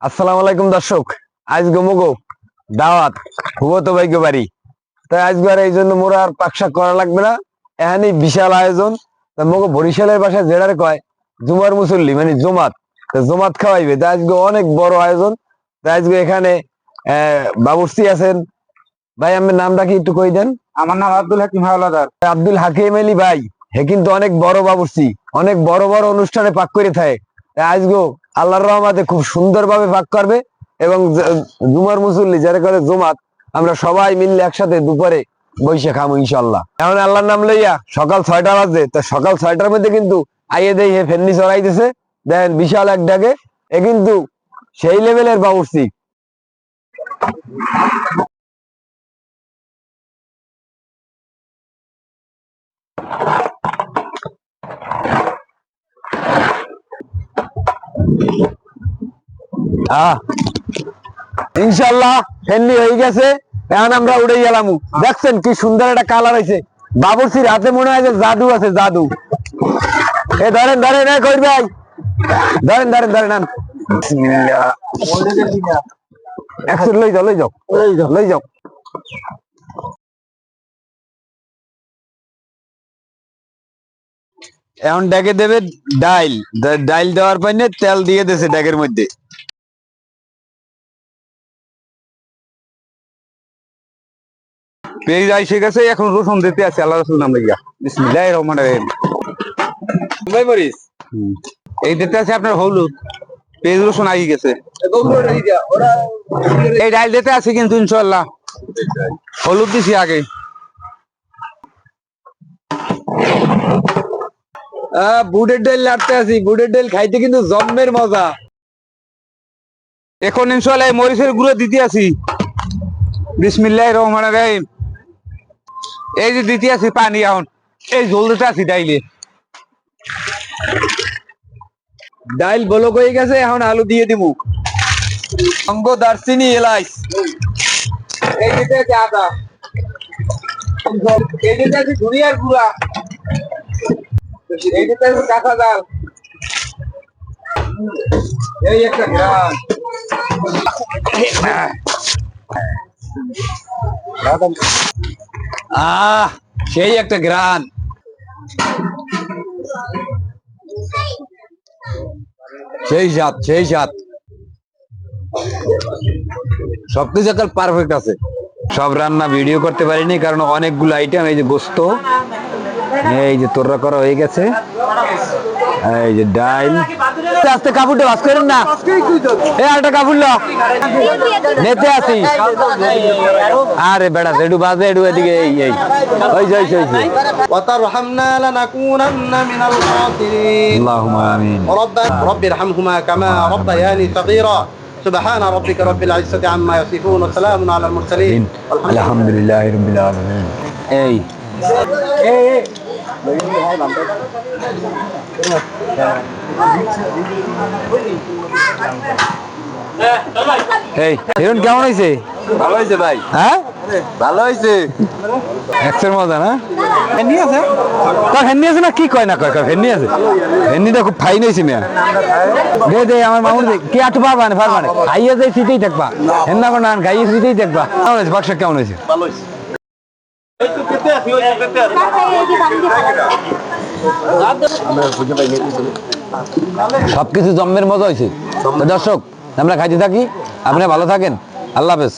আসসালামু আলাইকুম দর্শক, আজ মগো দাওয়াত হুবতো ভাইকে বাড়ি। তাই আজকে আর এই জন্য মোরা আর পাকশাক করা লাগবে না, এখানে বিশাল আয়োজন। তা মগো বরিশালের ভাষায় যেটারে কয় জুমার মুসল্লি মানে জমাত, জমাত খাওয়াইবে। তাই আজকে অনেক বড় আয়োজন। তাই আজকে এখানে বাবুর্চি আছেন। ভাই আমার নামটা কি একটু কই দেন? আমার নাম আব্দুল হাকিম হাওলাদার। আব্দুল হাকিম আলী ভাই, হে কিন্তু অনেক বড় বাবুর্চি, অনেক বড় বড় অনুষ্ঠানে পাক করে থাকে। আজগো আল্লাহর রহমতে খুব সুন্দরভাবে পাক করবে এবং জুমার মুসল্লি যারা করে জমাত, আমরা সবাই মিললে একসাথে দুপুরে বৈশে খামো ইনশাল্লাহ। এখন আল্লাহর নাম লইয়া সকাল 6টা বাজে, তা সকাল 6টার মধ্যে কিন্তু আইয়ে দেই হে ফেন্নি চড়াইতেছে। দেখেন বিশাল এক ডাকে, এ কিন্তু সেই লেভেলের বাবুর্চি। ইনশাল্লাহ ফেন্নি হয়ে গেছে, এখন আমরা উড়ে গেলাম। দেখছেন কি সুন্দর একটা কালার হয়েছে। বাবুর্চির হাতে মনে হয় যে জাদু আছে, জাদু। এ ধরেন ধরেন, এ কই ভাই ধরেন ধরেন ধরেন, লই যাও লই যাও লই যাও লই যাও। এখন ডেকে দেবে ডাইল, ডাইল দেওয়ার পর তেল দিয়ে দিয়েছে ডেকের মধ্যে। পেঁয়াজ আইসে গেছে, এখন রসুন দিতে আছে। আল্লাহ রসুল নাম লাগিয়া বিসমিল্লাহির রহমানির রহিম। ভাই মরিস এই দিতে আছে আপনার হলুদ, পেঁয়াজ রসুন আই গেছে। এই ডাল দিতে আছে কিন্তু ইনশাআল্লাহ হলুদ দিছি আগে। বুটের ডাল লাড়তে আছি, বুটের ডাল খাইতে কিন্তু জম্মের মজা। এখন ইনশাআল্লাহ মরিচের গুঁড়ো দিতে আছি বিসমিল্লাহির রহমানির রহিম। এই যে দিতে আছি পানি, এখন এই ঝোল দিতে আছি ডাইলে। ডাইল বলক হয়ে গেছে, এখন আলু দিয়ে দিমু। অঙ্গ দারচিনি এলাইচ, এই দিতে আছে আদা, এই দিতে আছে ধনিয়ার গুঁড়া, এই দিতে আছে কাঁচা জাল, এই একটা গ্রাম। সেই একটা গ্রান। সেই স্বাদ, সেই স্বাদ, সবকিছু একটা পারফেক্ট আছে। সব রান্না ভিডিও করতে পারিনি কারণ অনেকগুলো আইটেম। এই যে গোস্ত, এই যে তোররা করা হয়ে গেছে, এই যে ডাইল। আস্তে কাপড়টা বাস করেন না, এই আরেকটা কাপড় নেতে আসি। আরে বেড়া এডু বাজে, এডু এদিকে এই এই ওই যে وترحمنا لنكونن من الخاسرين. اللهم آمين. رب ارحمهما كما ربياني صغيرا. سبحان ربك رب العزة عما يصفون وسلام على المرسلين. الحمد لله رب العالمين. এই হিরণ কেমন হয়েছে? ভালো হয়েছে ভাই, হ্যাঁ ভালো হয়েছে। এক্সের মজা না? ফেন্নি আছে না? কি কয় না কয় ফেন্নি আছে। ফেন্নিটা খুব ফাইন হয়েছে মিয়া। দে দে আমার মামুন দে, কি আটু পারবা না পারবা না, খাইয়ে যাই সিটেই থাকবা। হেন্না করে না খাইয়ে সিটেই থাকবা। কেমন হয়েছে বাক্স, কেমন হয়েছে? ভালো হয়েছে। সবকিছু জম্মের মজা হয়েছে। দর্শক আমরা খাইতে থাকি, আপনি ভালো থাকেন, আল্লাহ হাফেজ।